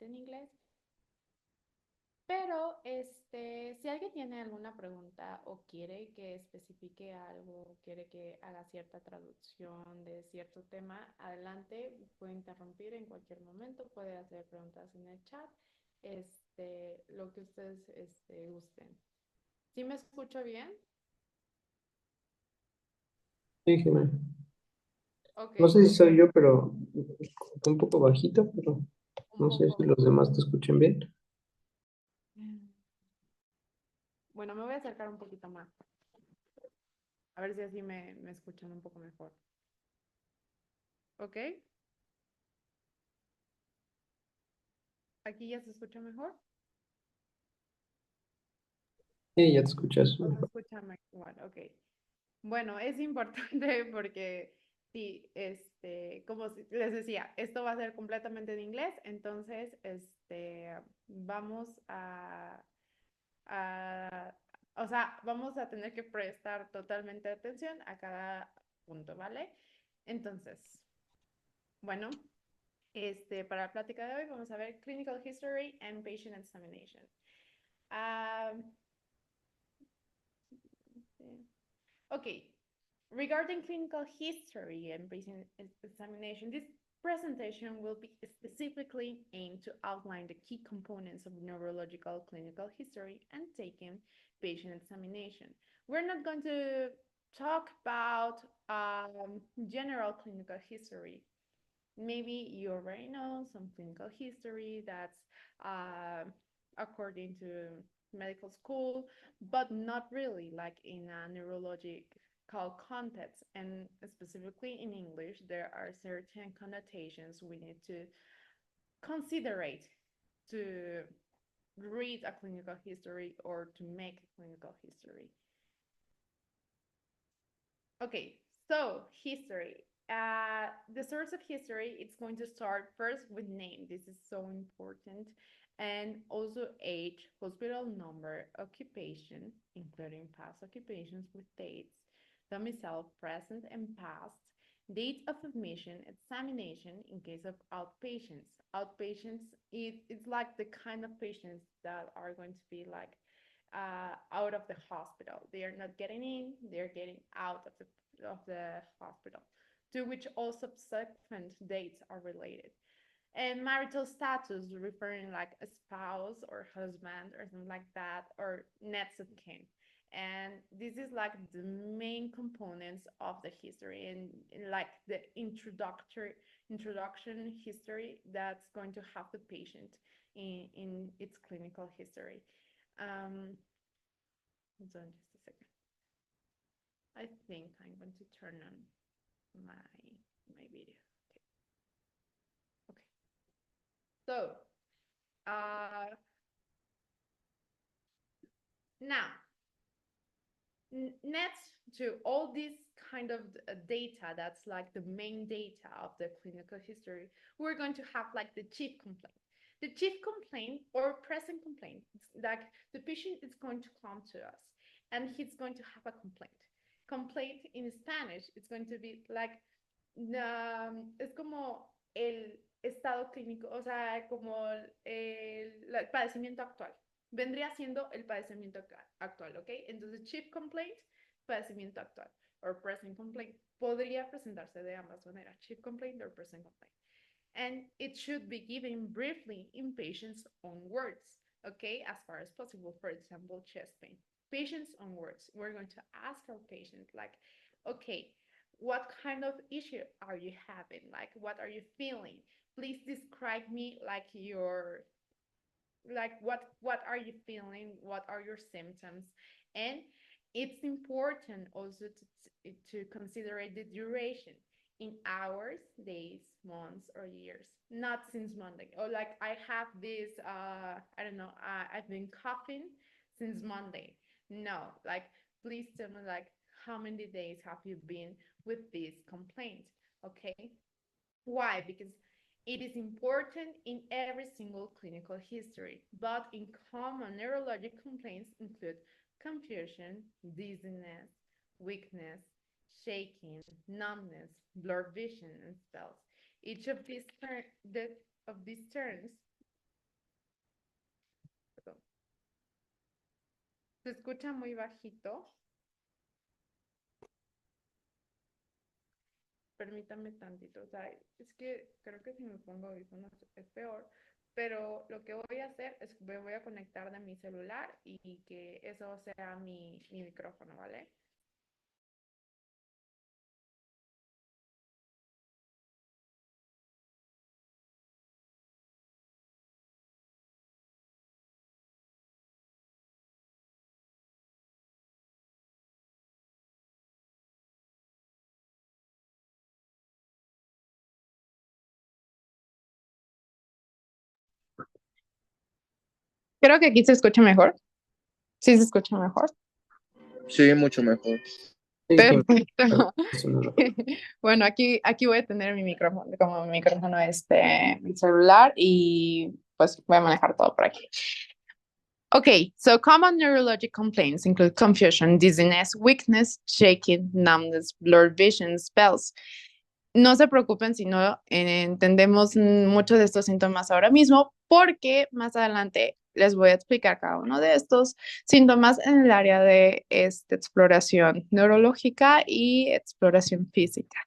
completamente en inglés. Pero si alguien tiene alguna pregunta o quiere que especifique algo, quiere que haga cierta traducción de cierto tema, adelante, puede interrumpir en cualquier momento, puede hacer preguntas en el chat, lo que ustedes gusten. ¿Sí me escucho bien? Sí, Jimena. Ok, No sé si soy yo, pero un poco bajito, pero un no sé poco si los bajito. demás te escuchen bien. Bueno, me voy a acercar un poquito más, a ver si así me escuchan un poco mejor. ¿Ok? ¿Aquí ya se escucha mejor? Sí, ya te escuchas ¿O se mejor. escucha mejor? Ok. Bueno, es importante porque sí, como les decía, esto va a ser completamente en inglés, entonces, vamos a, o sea, vamos a tener que prestar totalmente atención a cada punto, ¿vale? Entonces, bueno, para la plática de hoy vamos a ver Clinical History and Patient Examination. Ah, okay, regarding clinical history and patient examination, this presentation will be specifically aimed to outline the key components of neurological clinical history and taking patient examination. We're not going to talk about general clinical history. Maybe you already know some clinical history that's uh, according to medical school, but not really like in a neurological context. And specifically in English, there are certain connotations we need to considerate to read a clinical history or to make a clinical history. Okay, so history. The source of history, it's going to start first with name. This is so important. And also age, hospital number, occupation, including past occupations with dates, domicile, present and past, date of admission, examination in case of outpatients. Outpatients, it's like the kind of patients that are going to be like out of the hospital. They are not getting in, they're getting out of the hospital, to which all subsequent dates are related. And marital status, referring like a spouse or husband or something like that, or next of kin. And this is like the main components of the history and like the introduction history that's going to have the patient in its clinical history. Um, Hold on just a second. I think I'm going to turn on my video. Okay. Okay. So now next to all this kind of data that's like the main data of the clinical history, we're going to have like the chief complaint. The chief complaint or present complaint, it's like the patient is going to come to us and he's going to have a complaint. Complaint in Spanish, it's going to be like, es como el estado clínico, o sea, como el padecimiento actual. Vendría siendo el padecimiento actual, ¿ok? Entonces, chief complaint, padecimiento actual, or present complaint, podría presentarse de ambas maneras, chief complaint or present complaint. And it should be given briefly in patient's own words, okay, as far as possible. For example, chest pain. Patient's own words. We're going to ask our patient, like, okay, what kind of issue are you having? Like, what are you feeling? Please describe me like your like what are you feeling, what are your symptoms. And it's important also to consider the duration in hours, days, months, or years, not since Monday, or like I have this I don't know, I've been coughing since Monday. No, like please tell me like how many days have you been with this complaint. Okay, why? Because it is important in every single clinical history, but in common neurologic complaints include confusion, dizziness, weakness, shaking, numbness, blurred vision, and spells. Each of these, of these terms Se escucha muy bajito. Permítame tantito. O sea, es que creo que si me pongo audífonos es peor. Pero lo que voy a hacer es que me voy a conectar de mi celular y que eso sea mi micrófono, ¿vale? Creo que aquí se escucha mejor. Sí, se escucha mejor. Sí, mucho mejor. Sí, sí, Perfecto. suena mejor. Bueno, aquí voy a tener mi micrófono, como mi micrófono mi celular y pues voy a manejar todo por aquí. Okay, so common neurologic complaints include confusion, dizziness, weakness, shaking, numbness, blurred vision, spells. No se preocupen si no entendemos muchos de estos síntomas ahora mismo, porque más adelante les voy a explicar cada uno de estos síntomas en el área de exploración neurológica y exploración física.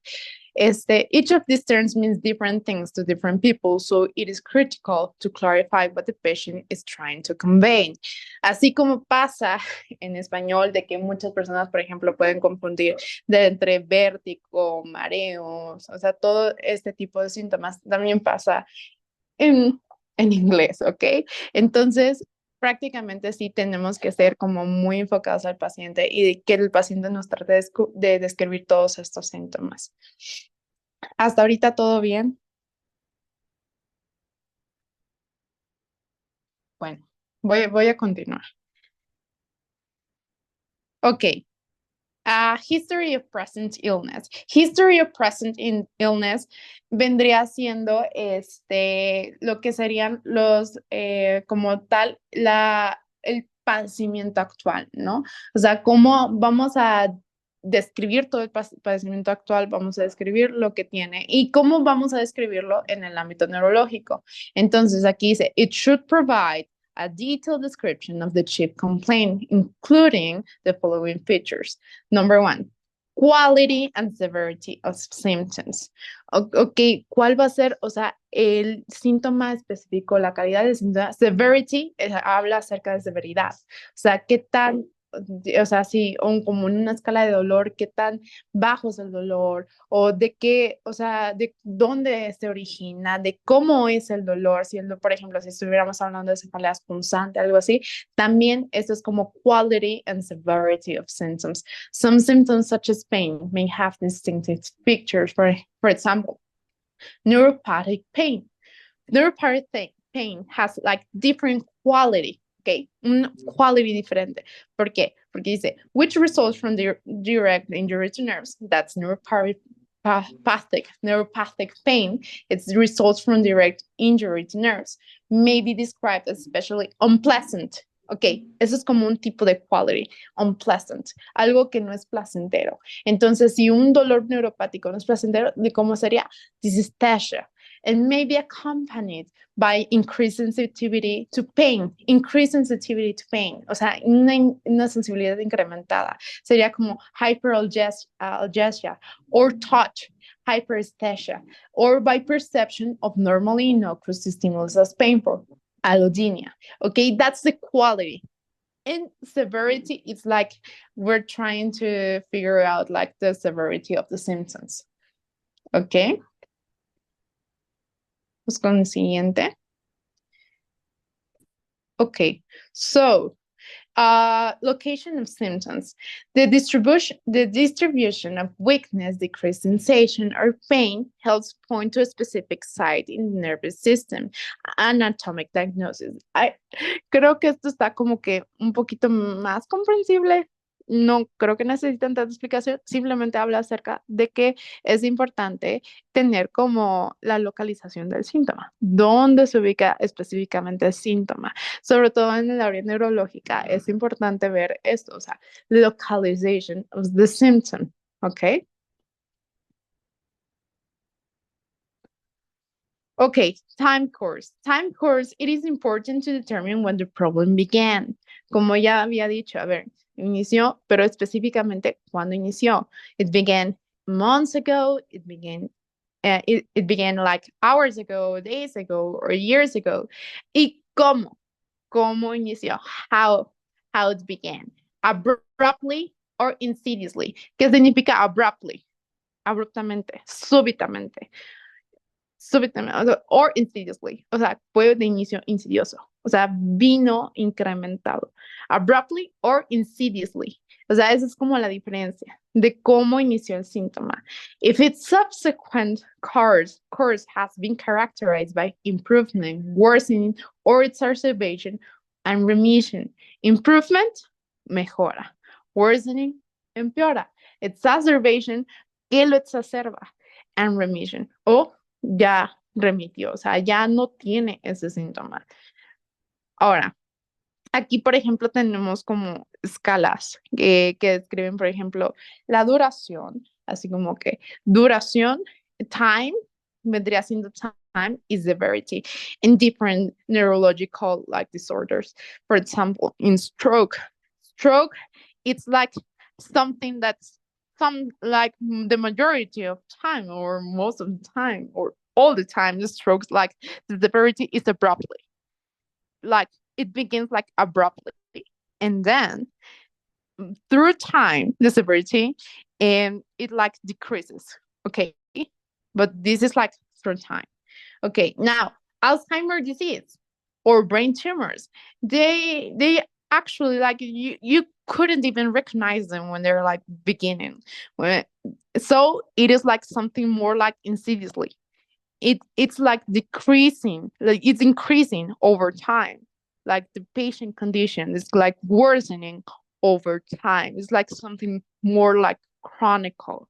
Each of these terms means different things to different people, so it is critical to clarify what the patient is trying to convey. Así como pasa en español de que muchas personas, por ejemplo, pueden confundir entre vértigo, mareos, o sea, todo este tipo de síntomas también pasa en, en inglés, ¿ok? Entonces, prácticamente sí tenemos que ser como muy enfocados al paciente y que el paciente nos trate de describir todos estos síntomas. ¿Hasta ahorita todo bien? Bueno, voy a continuar. Ok. History of present illness. History of present illness vendría siendo lo que serían los, como tal, el padecimiento actual, ¿no? O sea, cómo vamos a describir todo el padecimiento actual, vamos a describir lo que tiene y cómo vamos a describirlo en el ámbito neurológico. Entonces, aquí dice, it should provide a detailed description of the chief complaint, including the following features. Number one, quality and severity of symptoms. Ok, ¿cuál va a ser, o sea, el síntoma específico, la calidad del síntoma? Severity habla acerca de severidad, o sea, qué tan, o sea, sí, como en una escala de dolor, qué tan bajo es el dolor, o de qué, o sea, de dónde se origina, de cómo es el dolor, siendo, por ejemplo, si estuviéramos hablando de cefaleas punzante, algo así, también esto es como quality and severity of symptoms. Some symptoms, such as pain, may have distinctive pictures. For example, neuropathic pain. Neuropathic pain has like different quality. Okay, quality diferente. ¿Por qué? Porque dice, which results from the direct injury to nerves. That's neuropathic pain. It results from direct injury to nerves. May be described as especially unpleasant. Ok, eso es como un tipo de quality, unpleasant, algo que no es placentero. Entonces, si un dolor neuropático no es placentero, ¿cómo sería? Dysesthesia. And may be accompanied by increased sensitivity to pain, increased sensitivity to pain, o sea, una sensibilidad incrementada. Sería como hyperalgesia or touch, hyperesthesia, or by perception of normally innocuous stimulus as painful, allodynia. Okay, that's the quality. And severity, it's like we're trying to figure out like the severity of the symptoms. Okay. Pues con el siguiente. Okay, so location of symptoms. The distribution of weakness, decreased sensation, or pain helps point to a specific site in the nervous system. Anatomic diagnosis. Creo que esto está como que un poquito más comprensible. No creo que necesiten tanta explicación, simplemente habla acerca de que es importante tener como la localización del síntoma, dónde se ubica específicamente el síntoma, sobre todo en el área neurológica, es importante ver esto, o sea, localization of the symptom, ¿ok? Okay, time course. Time course, it is important to determine when the problem began. como ya había dicho, a ver, inició, pero específicamente cuando inició. It began months ago, it began like hours ago, days ago, or years ago. ¿Y cómo? ¿Cómo inició? How it began. Abruptly or insidiously. ¿Qué significa abruptly? Abruptamente, súbitamente, súbitamente, or insidiously, o sea, fue de inicio insidioso, o sea, vino incrementado, abruptly or insidiously, o sea, esa es como la diferencia de cómo inició el síntoma. If its subsequent course has been characterized by improvement, worsening, or exacerbation and remission. Improvement, mejora. Worsening, empeora. Exacerbation, que lo exacerba. And remission, o ya remitió, o sea, ya no tiene ese síntoma. Ahora, aquí, por ejemplo, tenemos como escalas que describen, por ejemplo, la duración, así como que duración, time, vendría siendo time is severity in different neurological like disorders. For example, in stroke, it's like something that's like the majority of time or most of the time or all the time, the strokes, like the severity is abruptly, like it begins like abruptly, and then through time the severity and it like decreases. Okay, but this is like through time. Okay, now Alzheimer's disease or brain tumors, they actually like you couldn't even recognize them when they're like beginning. So it is like something more like insidiously. It's like decreasing, like it's increasing over time. Like the patient condition is like worsening over time. It's like something more like chronical.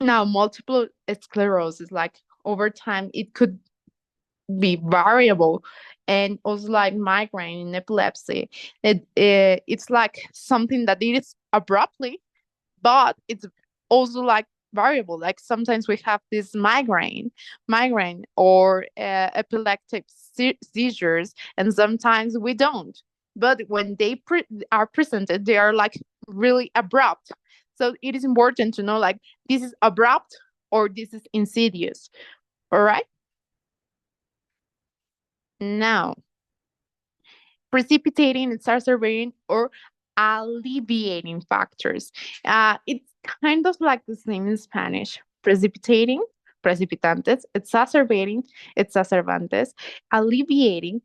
Now, multiple sclerosis, like over time, it could be variable, and also like migraine and epilepsy. It's like something that it is abruptly, but it's also like variable. Like sometimes we have this migraine or epileptic seizures, and sometimes we don't. But when they are presented, they are like really abrupt. So it is important to know like this is abrupt or this is insidious. All right. Now, precipitating, exacerbating, or alleviating factors. It's kind of like the same in Spanish. Precipitating, precipitantes, exacerbating, exacerbantes, alleviating,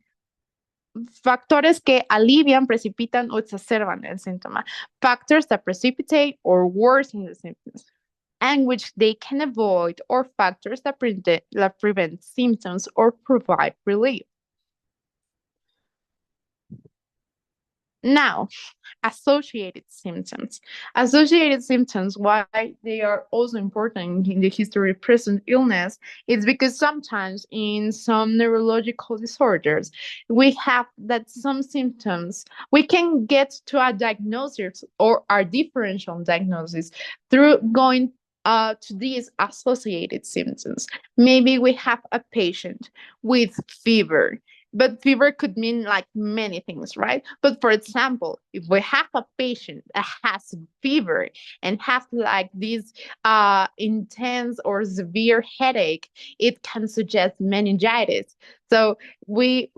factores que alivian, precipitan o exacerban el síntoma. Factors that precipitate or worsen the symptoms, and which they can avoid, or factors that prevent symptoms or provide relief. Now, associated symptoms. Associated symptoms, why they are also important in the history of present illness, is because sometimes in some neurological disorders, we have that some symptoms, we can get to a diagnosis or our differential diagnosis through going to these associated symptoms. Maybe we have a patient with fever, but fever could mean like many things, right? But for example, if we have a patient that has fever and has like this intense or severe headache, it can suggest meningitis. So we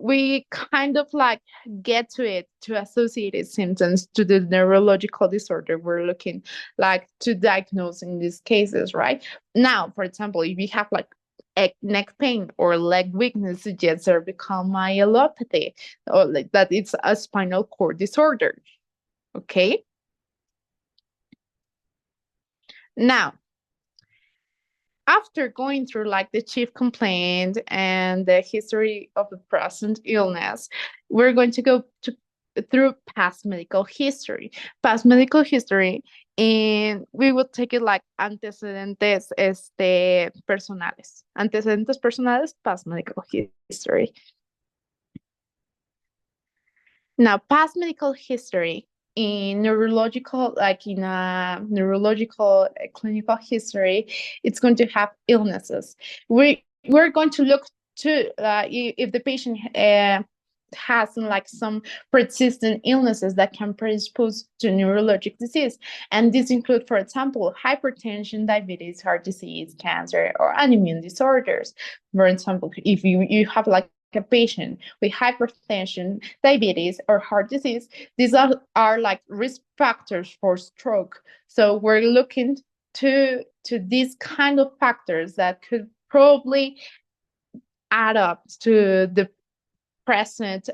kind of like get to it, to associated symptoms to the neurological disorder we're looking like to diagnose in these cases, right? Now, for example, if you have like neck pain or leg weakness, suggests cervical myelopathy, or like that it's a spinal cord disorder. Okay. Now, after going through like the chief complaint and the history of the present illness, we're going to go through past medical history. Past medical history, and we will take it like antecedentes personales. Antecedentes personales, past medical history. Now, past medical history in neurological, like in a neurological clinical history, it's going to have illnesses. We're going to look to if the patient has like some persistent illnesses that can predispose to neurologic disease. And these include, for example, hypertension, diabetes, heart disease, cancer, or autoimmune disorders. For example, if you have like a patient with hypertension, diabetes, or heart disease, these are like risk factors for stroke. So we're looking to these kind of factors that could probably add up to the present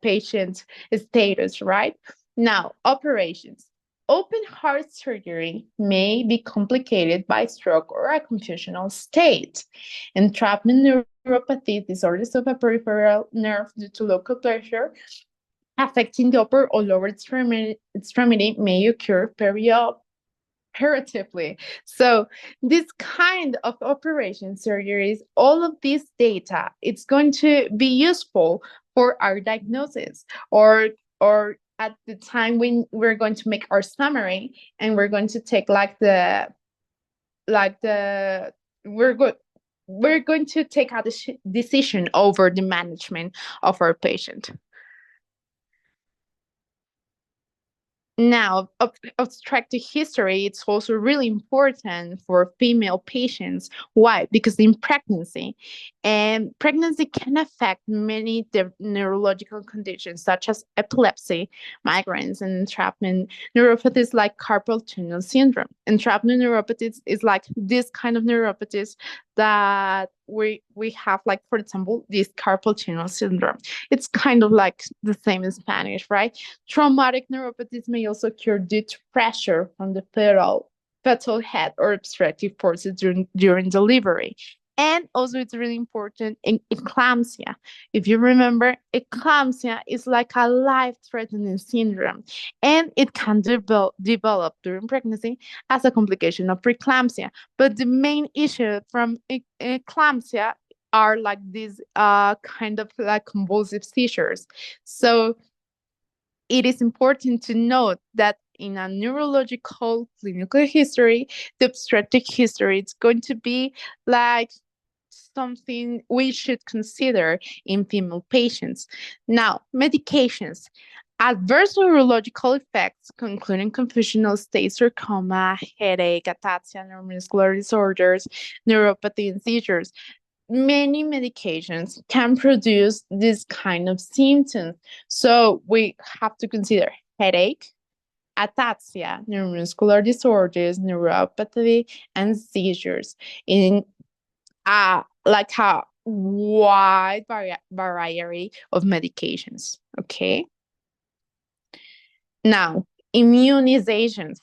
patient status, right? Now, operations. Open heart surgery may be complicated by stroke or a confusional state. Entrapment neuropathy, disorders of a peripheral nerve due to local pressure affecting the upper or lower extremity may occur perioperatively. So this kind of operation surgeries, all of this data, it's going to be useful for our diagnosis or at the time when we're going to make our summary and we're going to take we're going to take a decision over the management of our patient. Now, obstructive history, it's also really important for female patients. Why? Because in pregnancy, and pregnancy can affect many neurological conditions such as epilepsy, migraines, and entrapment neuropathies like carpal tunnel syndrome. Entrapment neuropathies is like this kind of neuropathies that we have, like, for example, this carpal tunnel syndrome. It's kind of like the same in Spanish, right? Traumatic neuropathies may also occur due to pressure from the fetal head or obstructive forces during delivery. And also, it's really important in eclampsia. If you remember, eclampsia is like a life-threatening syndrome, and it can develop during pregnancy as a complication of preeclampsia. But the main issue from eclampsia are like these kind of like convulsive seizures. So it is important to note that in a neurological clinical history, the obstetric history, it's going to be like something we should consider in female patients. Now, medications. Adverse neurological effects, including confusional states or coma, headache, ataxia, neuromuscular disorders, neuropathy, and seizures. Many medications can produce this kind of symptoms. So we have to consider headache, ataxia, neuromuscular disorders, neuropathy, and seizures in like a wide variety of medications. Okay. Now, immunizations.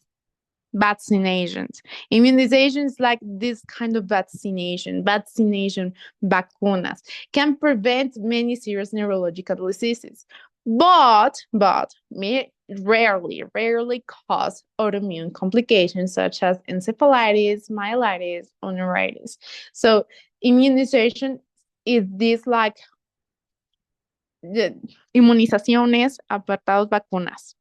Vaccinations. Immunizations like this kind of vaccination vacunas can prevent many serious neurological diseases, but may rarely cause autoimmune complications such as encephalitis, myelitis, or neuritis. So immunization is this like the inmunizaciones, apartados vacunas.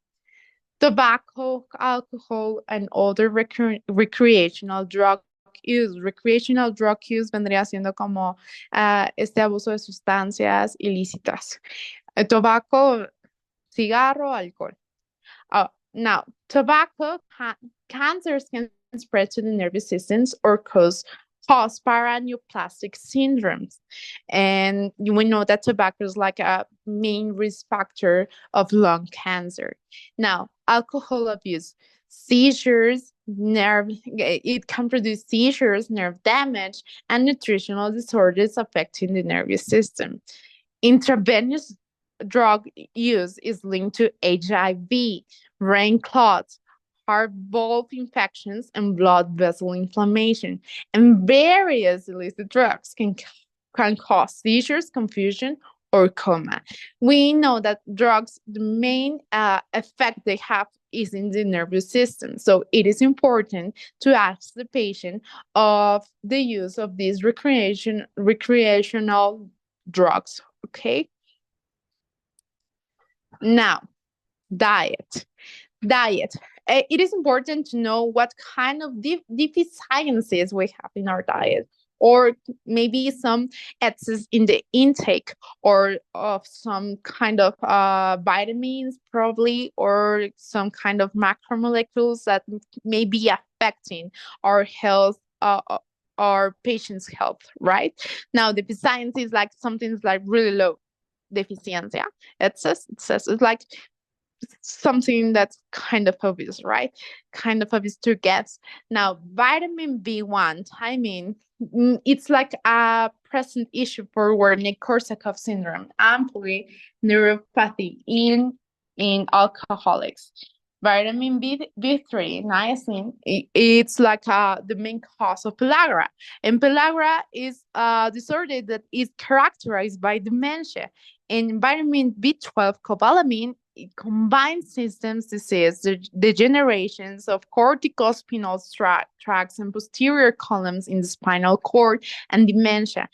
Tobacco, alcohol, and other recreational drug use. Recreational drug use vendría siendo como este abuso de sustancias ilícitas. Tobacco, cigarro, alcohol. Now, tobacco cancers can spread to the nervous systems or cause paraneoplastic syndromes. And we know that tobacco is like a main risk factor of lung cancer. Now, alcohol abuse, seizures, it can produce seizures, nerve damage, and nutritional disorders affecting the nervous system. Intravenous drug use is linked to HIV, brain clots, heart valve infections, and blood vessel inflammation. And various illicit drugs can cause seizures, confusion, or coma. We know that drugs, the main effect they have is in the nervous system. So it is important to ask the patient of the use of these recreational drugs, okay? Now, diet. It is important to know what kind of deficiencies we have in our diet. or maybe some excess in the intake or of some kind of vitamins probably, or some kind of macromolecules that may be affecting our health, our patient's health, right? Now the deficiency is like something's like really low deficiencia. It's like something that's kind of obvious, right? Kind of obvious to guess. Now, vitamin B1 timing, it's like a present issue for Wernicke-Korsakoff syndrome and polyneuropathy in alcoholics. Vitamin B3, niacin, it's like the main cause of pellagra. And pellagra is a disorder that is characterized by dementia. And vitamin B12, cobalamin, it combines systems disease, the degenerations of corticospinal tracts and posterior columns in the spinal cord, and dementia.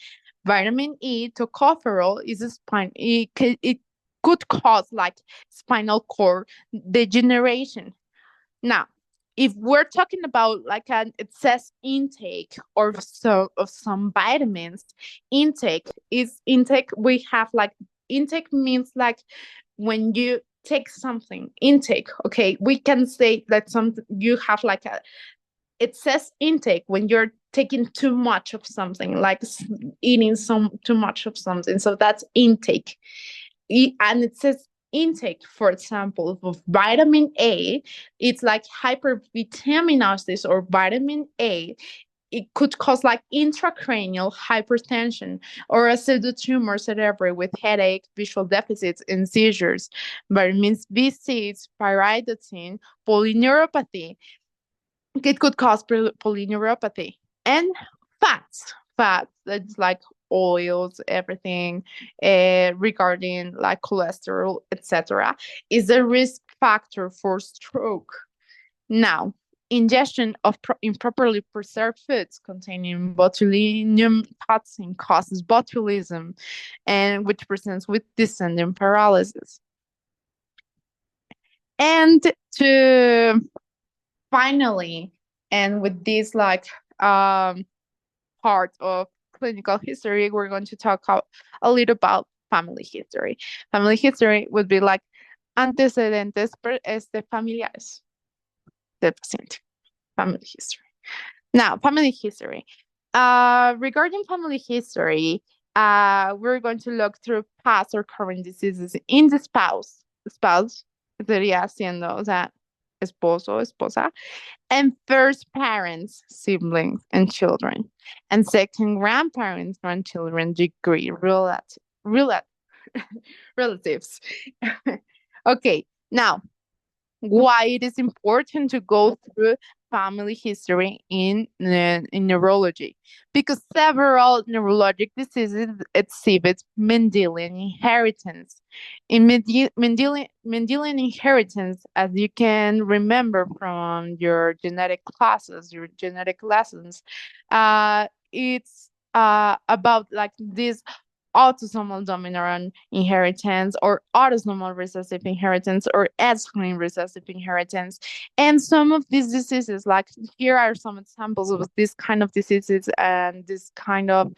Vitamin E, tocopherol, is a spine. It could cause like spinal cord degeneration. Now, if we're talking about like an excess intake or so of some vitamins, intake. We have like intake means like when you take something intake. Okay, we can say that you have like a excess intake when you're taking too much of something, like eating too much of something. So that's intake. And it says intake, for example, of vitamin A, it's like hypervitaminosis or vitamin A. It could cause like intracranial hypertension or a pseudotumor cerebri with headache, visual deficits, and seizures. Vitamins B6, pyridoxine, polyneuropathy. It could cause polyneuropathy. And fats, that's like oils, everything regarding like cholesterol, etc., is a risk factor for stroke. Now, ingestion of improperly preserved foods containing botulinum toxin causes botulism, and which presents with descending paralysis. And to finally, and with this like part of clinical history, we're going to talk a little about family history. Family history would be like antecedentes familiares del paciente. Family history. Now, family history. Regarding family history, we're going to look through past or current diseases in the spouse. Spouse sería siendo, o sea, esposo, esposa, and first parents, siblings, and children, and second grandparents, grandchildren, degree relatives. Okay, now, why it is important to go through family history in neurology, because several neurologic diseases exhibit Mendelian inheritance. In Mendelian inheritance, as you can remember from your genetic classes, your genetic lessons, it's about like this autosomal dominant inheritance or autosomal recessive inheritance or X-linked recessive inheritance. And some of these diseases, like here are some examples of this kind of diseases and this kind of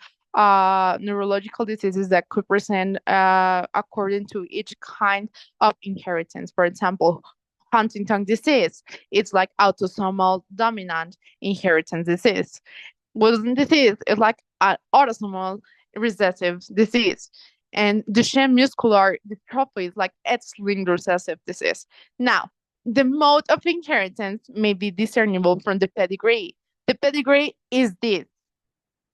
neurological diseases that could present according to each kind of inheritance. For example, Huntington disease, it's like autosomal dominant inheritance disease. Wilson disease is like an autosomal recessive disease. And Duchenne muscular dystrophy is like X-linked recessive disease. Now, the mode of inheritance may be discernible from the pedigree. The pedigree is this,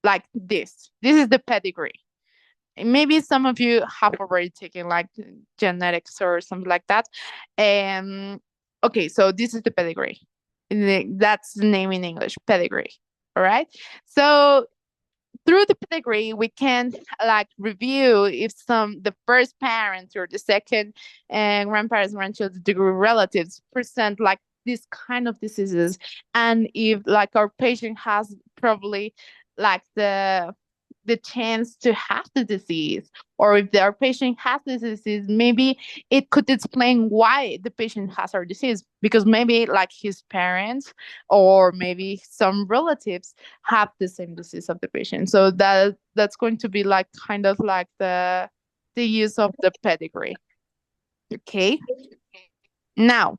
like this. This is the pedigree. And maybe some of you have already taken like genetics or something like that. Okay, so this is the pedigree. That's the name in English, pedigree. All right. So through the pedigree, we can like review if the first parents or the second grandparents, grandchildren, degree relatives present like this kind of diseases, and if like our patient has probably like the the chance to have the disease, or if their patient has this disease, maybe it could explain why the patient has our disease, because maybe like his parents or maybe some relatives have the same disease of the patient. So that's going to be like kind of like the use of the pedigree. Okay. Now,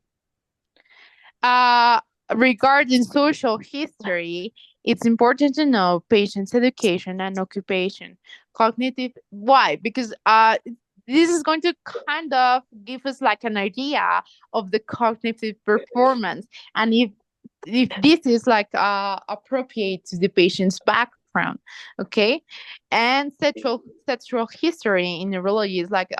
regarding social history, it's important to know patient's education and occupation. Cognitive, why? Because this is going to kind of give us like an idea of the cognitive performance, and if this is like appropriate to the patient's background. Okay. And sexual history in neurology is like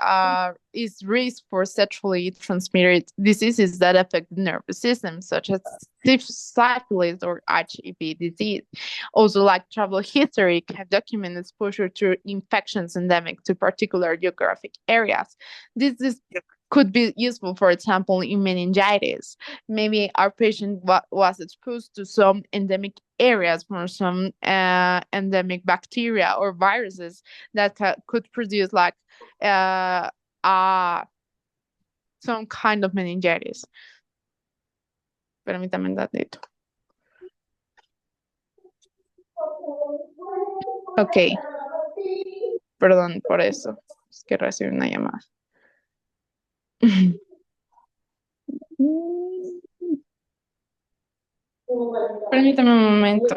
is risk for sexually transmitted diseases that affect the nervous system, such as syphilis or HIV disease. Also, like travel history can document exposure to infections endemic to particular geographic areas. This is could be useful, for example, in meningitis. Maybe our patient was exposed to some endemic areas from some endemic bacteria or viruses that could produce like some kind of meningitis. Permítame un ratito. Ok. Perdón por eso. Es que recibí una llamada. Permítame un momento.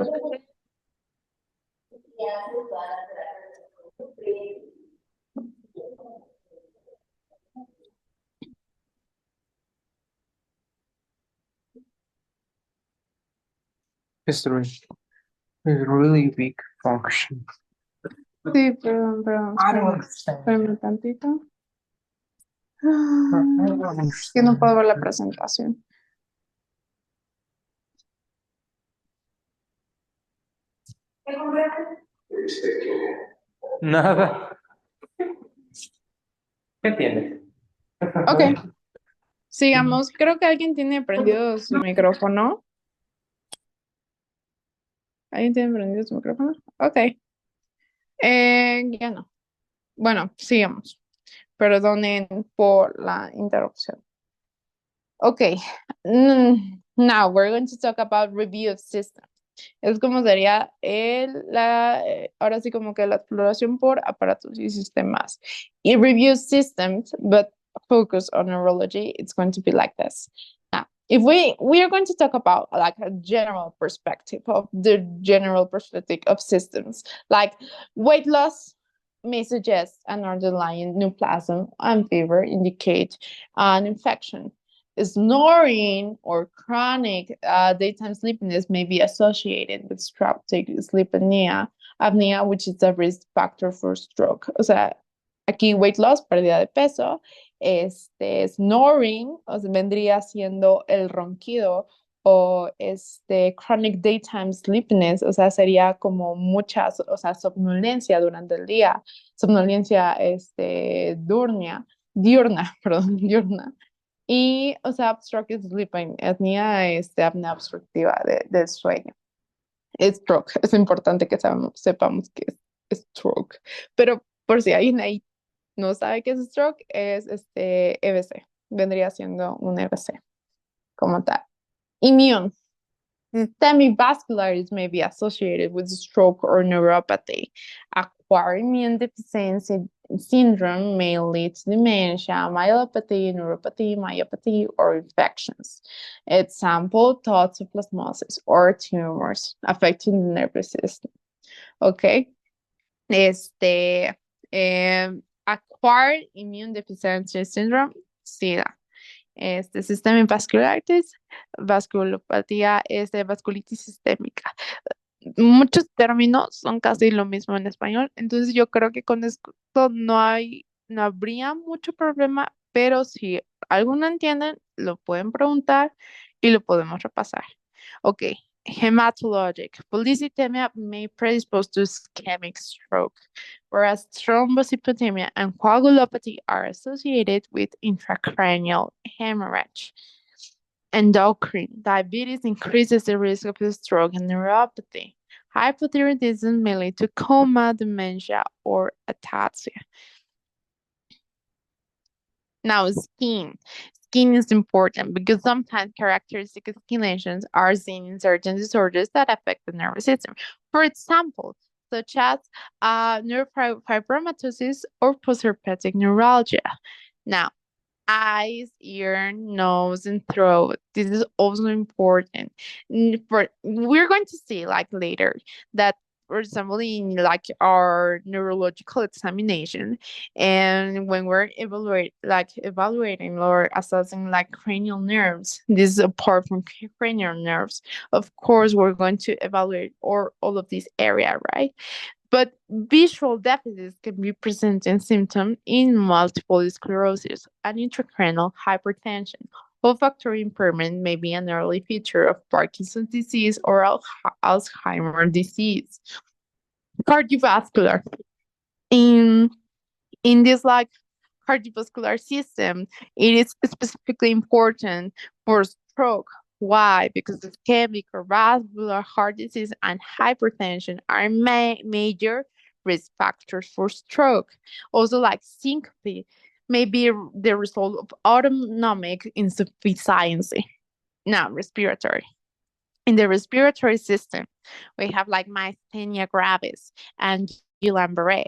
History is a really big function. Sí, perdón. I don't understand. Espérame tantito. I don't Es que no understand. puedo ver la presentación. Nada. ¿Qué tienes? Ok. Sigamos. Creo que alguien tiene prendido su micrófono. ¿Alguien tiene prendido su micrófono? Ok. Ya no. Bueno, sigamos. Perdonen por la interrupción. Okay. Now we're going to talk about review of systems. Es como sería ahora sí como que la exploración por aparatos y sistemas. Y review systems, but focus on neurology, it's going to be like this. Now, if we are going to talk about like a general perspective of systems, like weight loss may suggest an underlying neoplasm and fever indicate an infection. Snoring or chronic daytime sleepiness may be associated with obstructive sleep apnea, which is a risk factor for stroke. O sea, aquí weight loss, pérdida de peso, snoring, o sea, vendría siendo el ronquido, o chronic daytime sleepiness, o sea, sería como muchas, o sea, somnolencia durante el día, somnolencia diurna, perdón, diurna. Y, o sea, obstructive sleep apnea, apnea obstructiva del sueño. Stroke, es importante que sepamos que es stroke. Pero por si alguien ahí no sabe qué es stroke, es EBC. Vendría siendo un EBC como tal. Immune. Systemic vasculitis may be associated with stroke or neuropathy. Acquired immune deficiency syndrome may lead to dementia, myelopathy, neuropathy, myopathy, or infections. Example, toxoplasmosis or tumors affecting the nervous system. Okay. Acquired immune deficiency syndrome, SIDA. Systemic vasculitis, vasculopatía, vasculitis sistémica. Muchos términos son casi lo mismo en español, entonces yo creo que con esto no habría mucho problema, pero si alguno entienden, lo pueden preguntar y lo podemos repasar. Ok, hematologic. Polycythemia may predispose to ischemic stroke, whereas thrombocytopenia and coagulopathy are associated with intracranial hemorrhage. Endocrine. Diabetes increases the risk of stroke and neuropathy. Hypothyroidism may lead to coma, dementia, or ataxia. Now, skin. Skin is important because sometimes characteristic skin lesions are seen in certain disorders that affect the nervous system. For example, such as neurofibromatosis or postherpetic neuralgia. Now, eyes, ear, nose, and throat. This is also important. We're going to see like later that, for example, in like our neurological examination, and when we're evaluating or assessing like cranial nerves, this is apart from cranial nerves. Of course, we're going to evaluate all of this area, right? But visual deficits can be presenting symptoms in multiple sclerosis and intracranial hypertension. Olfactory impairment may be an early feature of Parkinson's disease or Alzheimer's disease. Cardiovascular. In this like cardiovascular system, it is specifically important for stroke. Why? Because ischemic or vascular heart disease and hypertension are major risk factors for stroke. Also, like syncope may be the result of autonomic insufficiency. Now, respiratory. In the respiratory system, we have like myasthenia gravis and Guillain-Barré.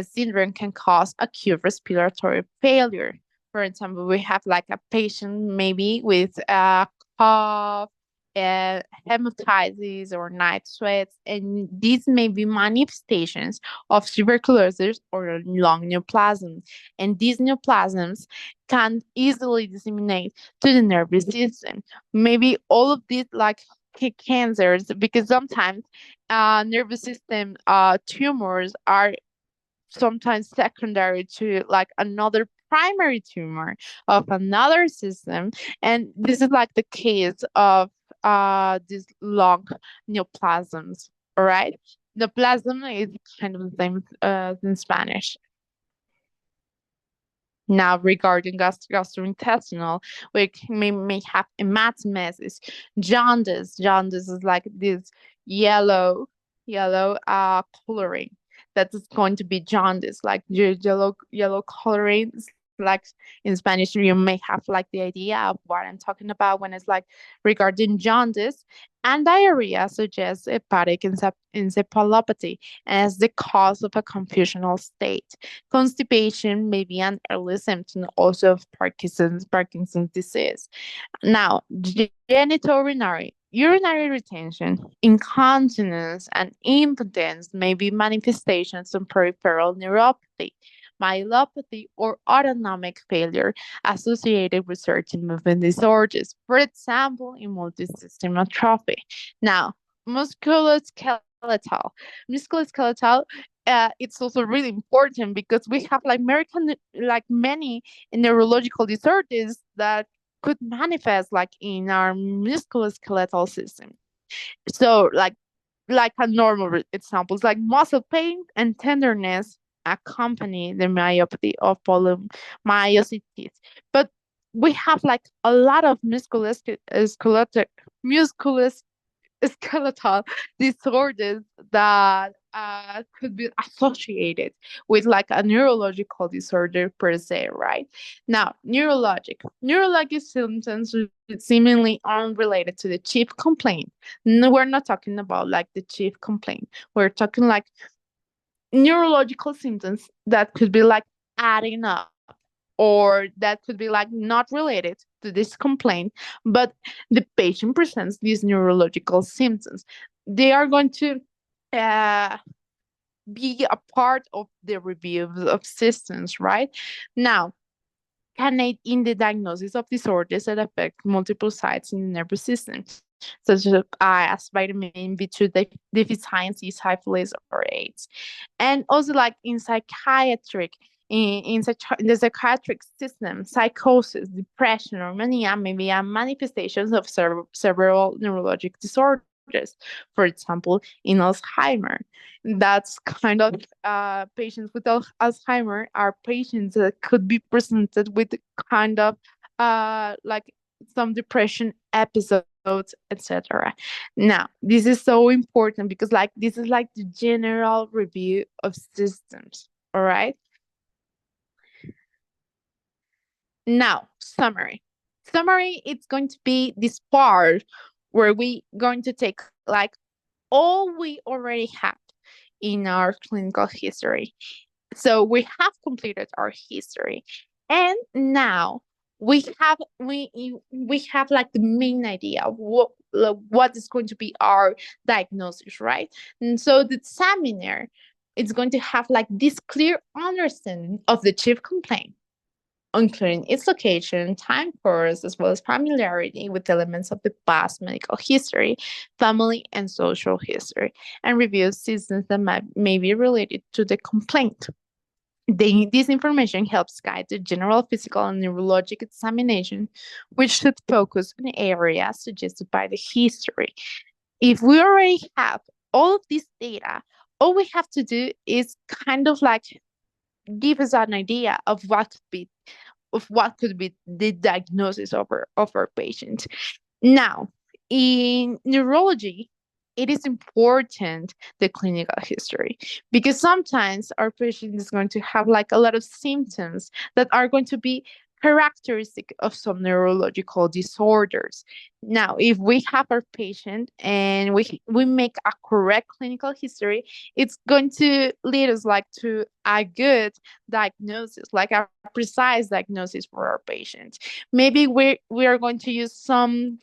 Syndrome can cause acute respiratory failure. For example, we have like a patient maybe with a cough, hematitis, or night sweats, and these may be manifestations of tuberculosis or lung neoplasm. And these neoplasms can easily disseminate to the nervous system. Maybe all of these like cancers, because sometimes nervous system tumors are sometimes secondary to like another primary tumor of another system, and this is like the case of these lung neoplasms. All right, neoplasm is kind of the same as in Spanish. Now, regarding gastrointestinal, we may have hematemesis, jaundice. Jaundice is like this yellow coloring. That is going to be jaundice, like yellow coloring. Like in Spanish, you may have like the idea of what I'm talking about when it's like regarding jaundice. And diarrhea suggests hepatic encephalopathy as the cause of a confusional state. Constipation may be an early symptom also of Parkinson's disease. Now, urinary retention, incontinence, and impotence may be manifestations of peripheral neuropathy, myelopathy, or autonomic failure associated with certain movement disorders, for example, in multisystem atrophy. Now, musculoskeletal. Musculoskeletal, it's also really important because we have like many neurological disorders that could manifest like in our musculoskeletal system. So like a normal examples like muscle pain and tenderness accompany the myopathy of polymyositis. But we have like a lot of musculoskeletal disorders that could be associated with like a neurological disorder per se, right? Now, neurologic symptoms seemingly unrelated to the chief complaint. No, we're not talking about like the chief complaint. We're talking like neurological symptoms that could be like adding up, or that could be like not related to this complaint, but the patient presents these neurological symptoms. They are going to be a part of the review of systems, right? Now, can aid in the diagnosis of disorders that affect multiple sites in the nervous system, such as vitamin B2 deficiency, syphilis, or AIDS. And also, like in psychiatric, in the psychiatric system, psychosis, depression, or mania may be manifestations of several neurologic disorders. For example, in Alzheimer, that's kind of patients with Alzheimer are patients that could be presented with kind of like some depression episodes etc. Now, this is so important because like this is like the general review of systems, all right? Now, summary. Summary, it's going to be this part where we going to take like all we already have in our clinical history. So we have completed our history, and now we have like the main idea of what is going to be our diagnosis, right? And so the examiner is going to have like this clear understanding of the chief complaint, including its location, time course, as well as familiarity with elements of the past medical history, family and social history, and reviews systems that may be related to the complaint. This information helps guide the general physical and neurologic examination, which should focus on areas suggested by the history. If we already have all of this data, all we have to do is kind of like give us an idea of what could be the diagnosis of our patient. Now, in neurology, it is important the clinical history because sometimes our patient is going to have like a lot of symptoms that are going to be characteristic of some neurological disorders. Now, if we have our patient and we make a correct clinical history, it's going to lead us like to a good diagnosis, like a precise diagnosis for our patient. Maybe we are going to use some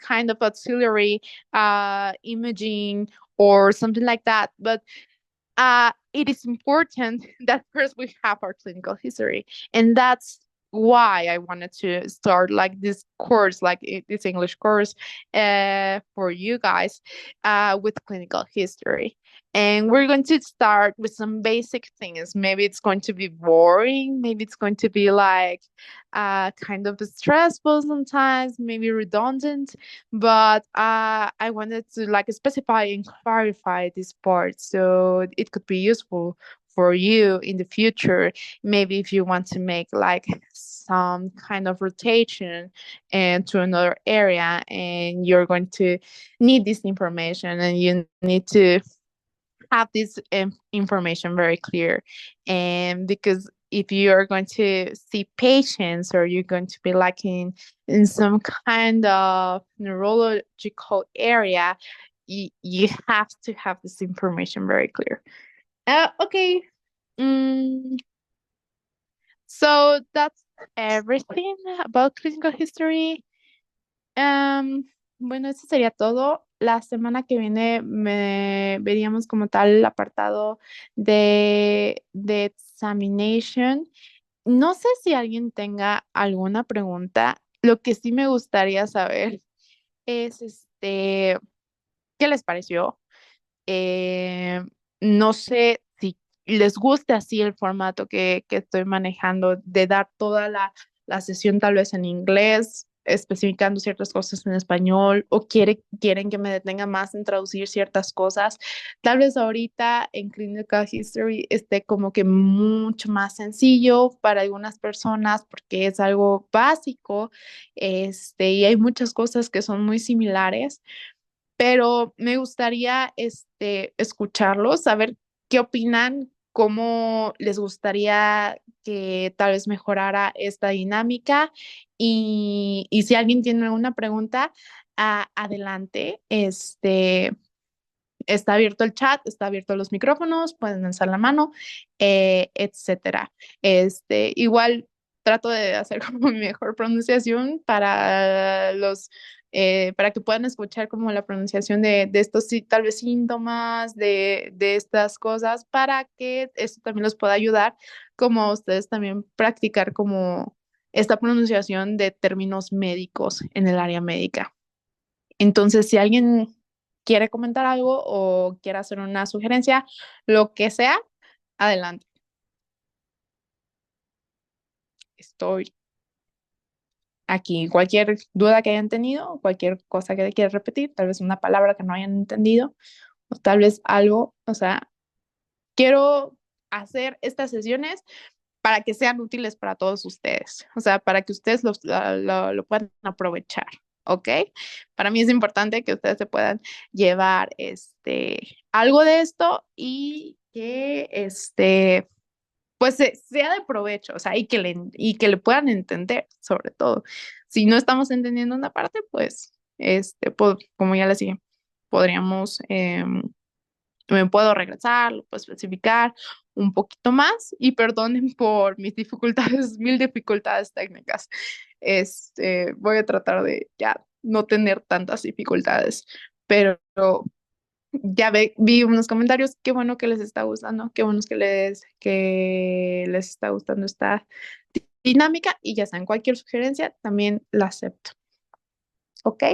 kind of auxiliary imaging or something like that, but it is important that first we have our clinical history, and that's why I wanted to start like this course, like this English course for you guys with clinical history. And we're going to start with some basic things. Maybe it's going to be boring, maybe it's going to be like kind of stressful sometimes, maybe redundant, but I wanted to like specify and clarify this part so it could be useful for you in the future. Maybe if you want to make like some kind of rotation and to another area, and you're going to need this information and you need to have this information very clear. And because if you are going to see patients or you're going to be like in some kind of neurological area, you have to have this information very clear. Okay. So that's everything about clinical history. Bueno, eso sería todo. La semana que viene veríamos como tal el apartado de examination. No sé si alguien tenga alguna pregunta. Lo que sí me gustaría saber es ¿qué les pareció? No sé si les gusta así el formato que estoy manejando, de dar toda la sesión tal vez en inglés, especificando ciertas cosas en español, o quieren que me detenga más en traducir ciertas cosas. Tal vez ahorita en Clinical History esté como que mucho más sencillo para algunas personas porque es algo básico, y hay muchas cosas que son muy similares, pero me gustaría escucharlos, saber qué opinan, cómo les gustaría que tal vez mejorara esta dinámica, y si alguien tiene alguna pregunta, adelante. Está abierto el chat, está abierto los micrófonos, pueden alzar la mano, etcétera. Igual trato de hacer como mi mejor pronunciación para que puedan escuchar como la pronunciación de estos tal vez síntomas, de estas cosas, para que esto también los pueda ayudar, como ustedes también practicar como esta pronunciación de términos médicos en el área médica. Entonces, si alguien quiere comentar algo o quiere hacer una sugerencia, lo que sea, adelante. Estoy aquí. Cualquier duda que hayan tenido, cualquier cosa que quieran repetir, tal vez una palabra que no hayan entendido, o tal vez algo, o sea, quiero hacer estas sesiones para que sean útiles para todos ustedes, o sea, para que ustedes lo puedan aprovechar. ¿ok? Para mí es importante que ustedes se puedan llevar algo de esto y que pues sea de provecho, o sea, y que le puedan entender, sobre todo. Si no estamos entendiendo una parte, pues, como ya les dije, podríamos, me puedo regresar, lo puedo especificar un poquito más y perdonen por mis dificultades, mil dificultades técnicas. Voy a tratar de ya no tener tantas dificultades, pero ya vi unos comentarios, qué bueno que les está gustando, qué bueno que les está gustando esta dinámica y ya saben, cualquier sugerencia también la acepto. ¿Ok?